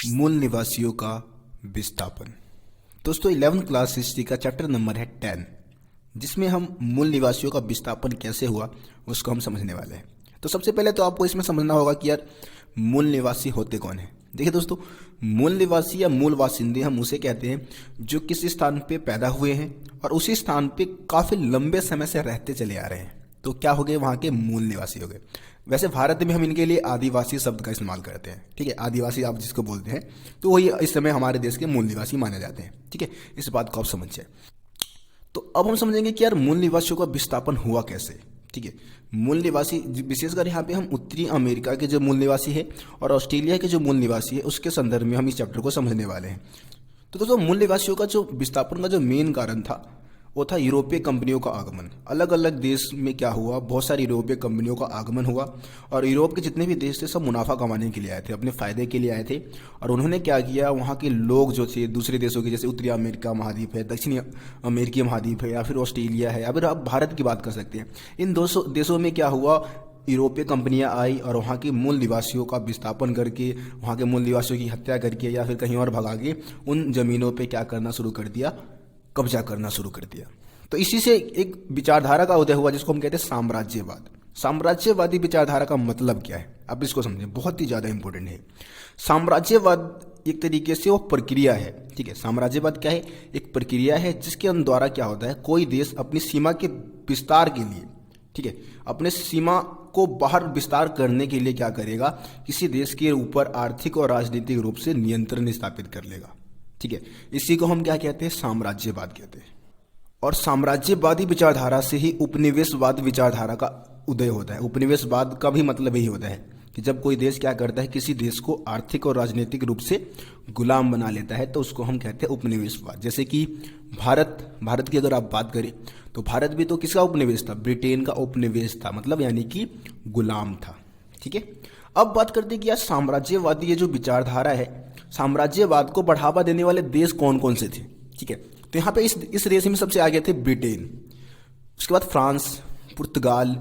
मूल निवासियों का विस्थापन। दोस्तों 11th क्लास हिस्ट्री का चैप्टर नंबर है 10, जिसमें हम मूल निवासियों का विस्थापन कैसे हुआ उसको हम समझने वाले हैं। तो सबसे पहले तो आपको इसमें समझना होगा कि यार मूल निवासी होते कौन हैं। देखिए दोस्तों, मूल निवासी या मूल बासिंदे हम उसे कहते हैं जो किसी स्थान पे पैदा हुए हैं और उसी स्थान पे काफ़ी लंबे समय से रहते चले आ रहे हैं। तो क्या हो गए, वहाँ के मूल निवासी हो गए। वैसे भारत में हम इनके लिए आदिवासी शब्द का इस्तेमाल करते हैं, ठीक है। आदिवासी आप जिसको बोलते हैं तो वही इस समय हमारे देश के मूल निवासी माने जाते हैं, ठीक है। इस बात को आप समझ जाए। तो अब हम समझेंगे कि यार मूल निवासियों का विस्थापन हुआ कैसे, ठीक है। मूल निवासी विशेषकर यहाँ पे हम उत्तरी अमेरिका के जो मूल निवासी है और ऑस्ट्रेलिया के जो मूल निवासी है उसके संदर्भ में हम इस चैप्टर को समझने वाले हैं। तो दोस्तों मूल निवासियों का जो विस्थापन का जो मेन कारण था वो था यूरोपीय कंपनियों का आगमन। अलग अलग देश में क्या हुआ, बहुत सारी यूरोपीय कंपनियों का आगमन हुआ और यूरोप के जितने भी देश थे सब मुनाफा कमाने के लिए आए थे, अपने फ़ायदे के लिए आए थे। और उन्होंने क्या किया, वहाँ के लोग जो थे दूसरे देशों के, जैसे उत्तरी अमेरिका महाद्वीप है, दक्षिणी अमेरिकी महाद्वीप है, या फिर ऑस्ट्रेलिया है, या फिर आप भारत की बात कर सकते हैं। इन देशों में क्या हुआ, यूरोपीय कंपनियां आई और वहाँ के मूल निवासियों का विस्थापन करके, वहाँ के मूल निवासियों की हत्या करके या फिर कहीं और भगा के उन ज़मीनों पे क्या करना शुरू कर दिया, कब्जा करना शुरू कर दिया। तो इसी से एक विचारधारा का उदय हुआ जिसको हम कहते हैं साम्राज्यवाद। साम्राज्यवादी विचारधारा का मतलब क्या है, अब इसको समझें, बहुत ही ज़्यादा इंपॉर्टेंट है। साम्राज्यवाद एक तरीके से वो प्रक्रिया है, ठीक है। साम्राज्यवाद क्या है, एक प्रक्रिया है जिसके द्वारा क्या होता है, कोई देश अपनी सीमा के विस्तार के लिए, ठीक है, अपने सीमा को बाहर विस्तार करने के लिए क्या करेगा, किसी देश के ऊपर आर्थिक और राजनीतिक रूप से नियंत्रण स्थापित कर लेगा, ठीक है। इसी को हम क्या कहते हैं, साम्राज्यवाद कहते हैं। और साम्राज्यवादी विचारधारा से ही उपनिवेशवाद विचारधारा का उदय होता है। उपनिवेशवाद का भी मतलब यही होता है कि जब कोई देश क्या करता है, किसी देश को आर्थिक और राजनीतिक रूप से गुलाम बना लेता है, तो उसको हम कहते हैं उपनिवेशवाद। जैसे कि भारत की अगर आप बात करें तो भारत भी तो किसका उपनिवेश था, ब्रिटेन का उपनिवेश था, मतलब यानी कि गुलाम था, ठीक है। अब बात करते हैं कि यार साम्राज्यवादी ये जो विचारधारा है, साम्राज्यवाद को बढ़ावा देने वाले देश कौन कौन से थे, ठीक है। तो यहाँ पे इस रेस में सबसे आगे थे ब्रिटेन, उसके बाद फ्रांस, पुर्तगाल,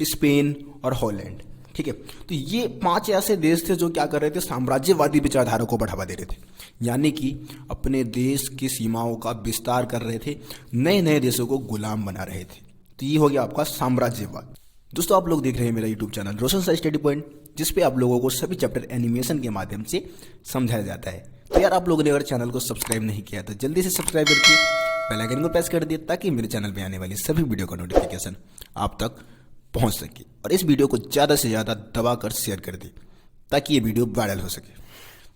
स्पेन और हॉलैंड, ठीक है। तो ये 5 ऐसे देश थे जो क्या कर रहे थे, साम्राज्यवादी विचारधारा को बढ़ावा दे रहे थे, यानी कि अपने देश की सीमाओं का विस्तार कर रहे थे, नए नए देशों को गुलाम बना रहे थे। तो ये हो गया आपका साम्राज्यवाद। दोस्तों आप लोग देख रहे हैं मेरा यूट्यूब चैनल रोशन सा स्टडी पॉइंट, जिसपे आप लोगों को सभी चैप्टर एनिमेशन के माध्यम से समझाया जाता है। तो यार आप लोगों ने अगर चैनल को सब्सक्राइब नहीं किया तो जल्दी से सब्सक्राइब करके बेल आइकन को प्रेस कर दिए, ताकि मेरे चैनल पे आने वाली सभी वीडियो का नोटिफिकेशन आप तक पहुंच सके। और इस वीडियो को ज़्यादा से ज़्यादा दबाकर शेयर कर दे ताकि ये वीडियो वायरल हो सके।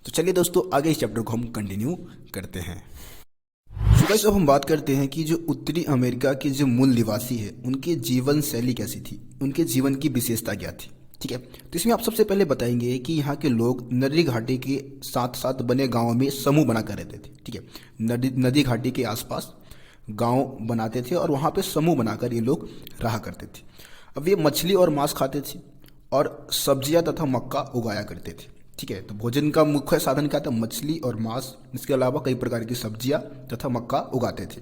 तो चलिए दोस्तों आगे इस चैप्टर को हम कंटिन्यू करते हैं। तो गाइस अब हम बात करते हैं कि जो उत्तरी अमेरिका के जो मूल निवासी है उनकी जीवन शैली कैसी थी, उनके जीवन की विशेषता क्या थी, ठीक है। तो इसमें आप सबसे पहले बताएंगे कि यहाँ के लोग नदी घाटी के साथ साथ बने गाँव में समूह बनाकर रहते थे, ठीक है। नदी घाटी के आसपास गांव बनाते थे और वहाँ पे समूह बनाकर ये लोग रहा करते थे। अब ये मछली और मांस खाते थे और सब्जियां तथा मक्का उगाया करते थे, ठीक है। तो भोजन का मुख्य साधन क्या था, मछली और मांस, इसके अलावा कई प्रकार की सब्जियां तथा मक्का उगाते थे।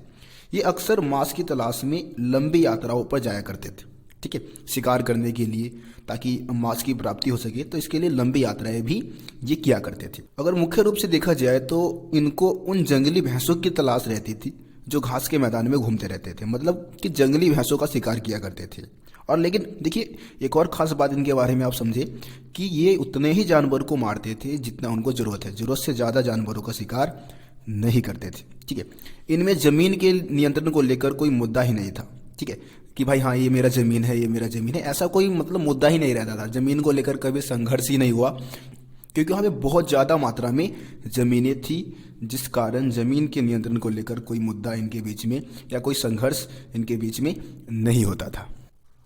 ये अक्सर मांस की तलाश में लंबी यात्राओं पर जाया करते थे, ठीक है, शिकार करने के लिए, ताकि मांस की प्राप्ति हो सके। तो इसके लिए लंबी यात्राएं भी ये किया करते थे। अगर मुख्य रूप से देखा जाए तो इनको उन जंगली भैंसों की तलाश रहती थी जो घास के मैदान में घूमते रहते थे, मतलब कि जंगली भैंसों का शिकार किया करते थे। और लेकिन देखिए एक और ख़ास बात इनके बारे में आप समझे कि ये उतने ही जानवर को मारते थे जितना उनको ज़रूरत है, ज़रूरत से ज़्यादा जानवरों का शिकार नहीं करते थे, ठीक है। इनमें ज़मीन के नियंत्रण को लेकर कोई मुद्दा ही नहीं था, ठीक है, कि भाई हाँ ये मेरा ज़मीन है, ये मेरा ज़मीन है, ऐसा कोई मतलब मुद्दा ही नहीं रहता था। ज़मीन को लेकर कभी संघर्ष ही नहीं हुआ, क्योंकि वहाँ पे बहुत ज़्यादा मात्रा में ज़मीनें थी, जिस कारण ज़मीन के नियंत्रण को लेकर कोई मुद्दा इनके बीच में या कोई संघर्ष इनके बीच में नहीं होता था।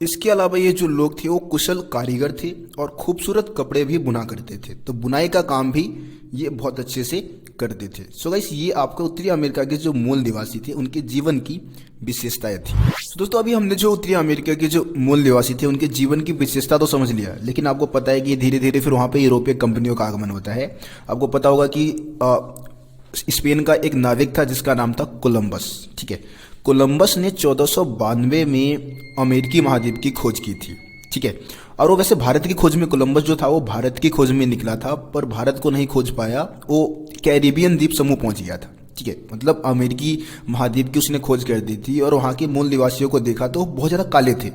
इसके अलावा ये जो लोग थे वो कुशल कारीगर थे और खूबसूरत कपड़े भी बुना करते थे, तो बुनाई का काम भी ये बहुत अच्छे से करते थे। सो गाइस ये आपको उत्तरी अमेरिका के जो मूल निवासी थे उनके जीवन की विशेषताएं थी। दोस्तों अभी हमने जो उत्तरी अमेरिका के जो मूल निवासी थे उनके जीवन की विशेषता तो समझ लिया, लेकिन आपको पता है कि धीरे धीरे फिर वहाँ पे यूरोपीय कंपनियों का आगमन होता है। आपको पता होगा कि स्पेन का एक नाविक था जिसका नाम था कोलंबस, ठीक है। कोलंबस ने 1492 में अमेरिकी महाद्वीप की खोज की थी, ठीक है। और वो वैसे भारत की खोज में, कोलंबस जो था वो भारत की खोज में निकला था, पर भारत को नहीं खोज पाया, वो कैरिबियन द्वीप समूह पहुंच गया था। ठीक है, मतलब अमेरिकी महाद्वीप की उसने खोज कर दी थी और वहाँ के मूल निवासियों को देखा तो बहुत ज़्यादा काले थे,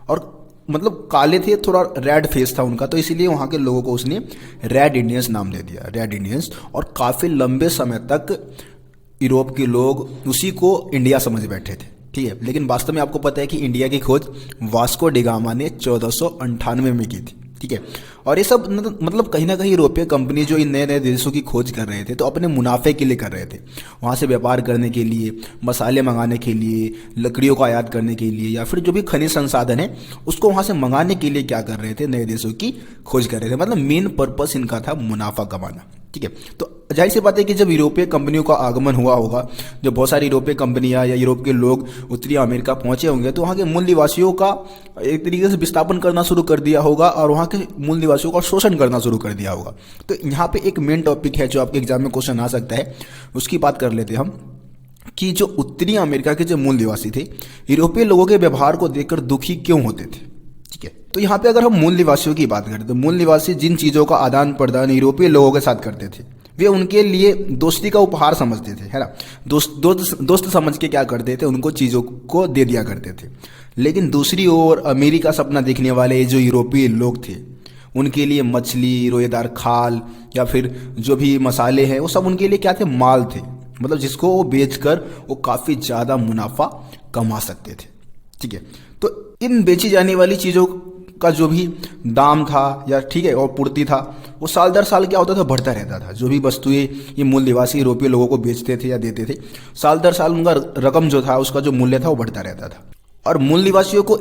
और मतलब काले थे, थोड़ा रेड फेस था उनका, तो इसीलिए वहाँ के लोगों को उसने रेड इंडियंस नाम दे दिया, रेड इंडियंस। और काफ़ी लंबे समय तक यूरोप के लोग उसी को इंडिया समझ बैठे थे। ठीक है, लेकिन वास्तव में आपको पता है कि इंडिया की खोज वास्को डिगामा ने 1498 में की थी। ठीक है, और ये सब मतलब कहीं ना कहीं यूरोपीय कंपनी जो इन नए नए देशों की खोज कर रहे थे तो अपने मुनाफे के लिए कर रहे थे, वहाँ से व्यापार करने के लिए, मसाले मंगाने के लिए, लकड़ियों को आयात करने के लिए, या फिर जो भी खनिज संसाधन है उसको वहाँ से मंगाने के लिए क्या कर रहे थे, नए देशों की खोज कर रहे थे। मतलब मेन पर्पस इनका था मुनाफा कमाना। ठीक है, तो जाहिर सी बात है कि जब यूरोपीय कंपनियों का आगमन हुआ होगा, जब बहुत सारी यूरोपीय कंपनियां या यूरोप के लोग उत्तरी अमेरिका पहुंचे होंगे, तो वहाँ के मूल निवासियों का एक तरीके से विस्थापन करना शुरू कर दिया होगा और वहाँ के मूल निवासियों का शोषण करना शुरू कर दिया होगा। तो यहाँ पे एक मेन टॉपिक है जो आपके एग्जाम में क्वेश्चन आ सकता है, उसकी बात कर लेते हैं हम, कि जो उत्तरी अमेरिका के जो मूल निवासी थे यूरोपीय लोगों के व्यवहार को देखकर दुखी क्यों होते थे। ठीक है, तो यहाँ पे अगर हम मूल निवासियों की बात करें तो मूल निवासी जिन चीज़ों का आदान प्रदान यूरोपीय लोगों के साथ करते थे वे उनके लिए दोस्ती का उपहार समझते थे, है ना। दोस्त समझ के क्या करते थे, उनको चीज़ों को दे दिया करते थे। लेकिन दूसरी ओर अमीरी का सपना देखने वाले जो यूरोपीय लोग थे, उनके लिए मछली, रोएदार खाल या फिर जो भी मसाले हैं वो सब उनके लिए क्या थे, माल थे। मतलब जिसको वो बेचकर वो काफ़ी ज़्यादा मुनाफा कमा सकते थे। ठीक है, तो इन बेची जाने वाली चीज़ों का जो भी दाम था या ठीक है और पूर्ति था, वो साल दर साल क्या होता था, बढ़ता रहता था। जो भी वस्तुएं ये मूल निवासी यूरोपीय लोगों को बेचते थे या देते थे, साल दर साल उनका रकम जो था, उसका जो मूल्य था वो बढ़ता रहता था। और मूल निवासियों को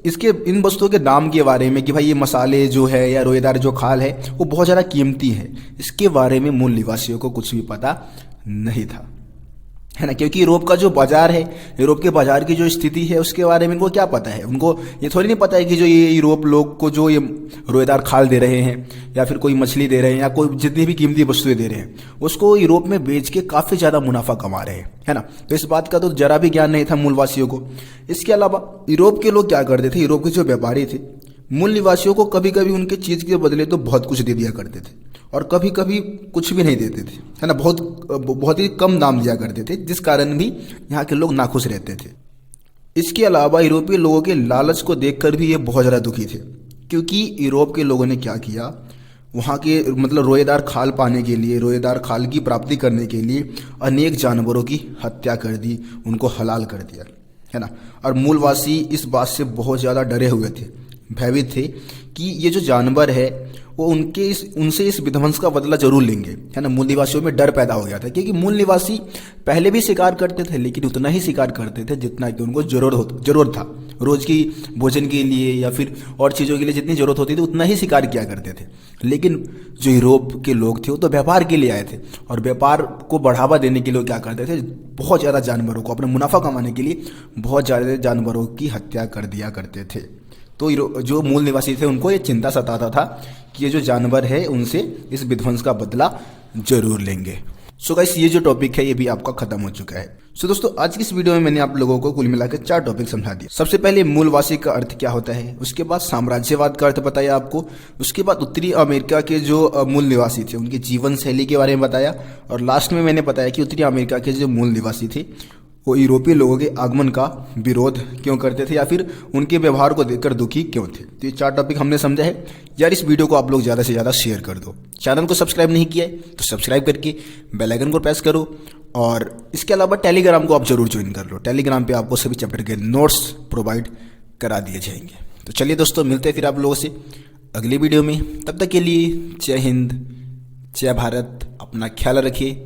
इसके इन वस्तुओं के दाम के बारे में, कि भाई ये मसाले जो है या रोएदार जो खाल है वो बहुत ज़्यादा कीमती है, इसके बारे में मूल निवासियों को कुछ भी पता नहीं था, है ना। क्योंकि यूरोप का जो बाजार है, यूरोप के बाजार की जो स्थिति है उसके बारे में इनको क्या पता है। उनको ये थोड़ी नहीं पता है कि जो ये यूरोप लोग को जो ये रोएदार खाल दे रहे हैं या फिर कोई मछली दे रहे हैं या कोई जितनी भी कीमती वस्तुएं दे रहे हैं, उसको यूरोप में बेच के काफ़ी ज़्यादा मुनाफा कमा रहे हैं, है ना। तो इस बात का तो जरा भी ज्ञान नहीं था मूलवासियों को। इसके अलावा यूरोप के लोग क्या करते थे, यूरोप के जो व्यापारी थे मूल निवासियों को कभी कभी उनके चीज़ के बदले तो बहुत कुछ दे दिया करते थे और कभी कभी कुछ भी नहीं देते थे, है ना। बहुत ही कम दाम दिया करते थे, जिस कारण भी यहाँ के लोग नाखुश रहते थे। इसके अलावा यूरोपीय लोगों के लालच को देखकर भी ये बहुत ज़्यादा दुखी थे, क्योंकि यूरोप के लोगों ने क्या किया, वहाँ के मतलब रोएदार खाल पाने के लिए, रोएदार खाल की प्राप्ति करने के लिए अनेक जानवरों की हत्या कर दी, उनको हलाल कर दिया, है ना। और मूलवासी इस बात से बहुत ज़्यादा डरे हुए थे, भयभीत थे कि ये जो जानवर है वो उनसे इस विध्वंस का बदला जरूर लेंगे, है ना। मूल निवासियों में डर पैदा हो गया था, क्योंकि मूल निवासी पहले भी शिकार करते थे, लेकिन उतना ही शिकार करते थे जितना कि उनको जरूरत था। रोज की भोजन के लिए या फिर और चीज़ों के लिए जितनी जरूरत होती थी उतना ही शिकार किया करते थे। लेकिन जो यूरोप के लोग थे वो तो व्यापार के लिए आए थे, और व्यापार को बढ़ावा देने के लिए क्या करते थे, बहुत ज़्यादा जानवरों को, अपने मुनाफा कमाने के लिए बहुत ज़्यादा जानवरों की हत्या कर दिया करते थे। तो जो मूल निवासी थे उनको ये चिंता सताता था कि ये जो जानवर है उनसे इस विध्वंस का बदला जरूर लेंगे। सो गाइस, ये जो टॉपिक है ये भी आपका खत्म हो चुका है। सो दोस्तों, आज की इस वीडियो में मैंने आप लोगों को कुल मिलाकर 4 टॉपिक समझा दिए। सबसे पहले मूलवासी का अर्थ क्या होता है, उसके बाद साम्राज्यवाद का अर्थ बताया आपको, उसके बाद उत्तरी अमेरिका के जो मूल निवासी थे उनकी जीवन शैली के बारे में बताया, और लास्ट में मैंने बताया कि उत्तरी अमेरिका के जो मूल निवासी थे वो यूरोपीय लोगों के आगमन का विरोध क्यों करते थे या फिर उनके व्यवहार को देखकर दुखी क्यों थे। तो ये 4 टॉपिक हमने समझा है यार। इस वीडियो को आप लोग ज़्यादा से ज़्यादा शेयर कर दो। चैनल को सब्सक्राइब नहीं किया है तो सब्सक्राइब करके बेल आइकन को प्रेस करो, और इसके अलावा टेलीग्राम को आप जरूर ज्वाइन कर लो। टेलीग्राम पे आपको सभी चैप्टर के नोट्स प्रोवाइड करा दिए जाएंगे। तो चलिए दोस्तों, मिलते हैं फिर आप लोगों से अगली वीडियो में। तब तक के लिए जय हिंद, जय भारत, अपना ख्याल रखिए।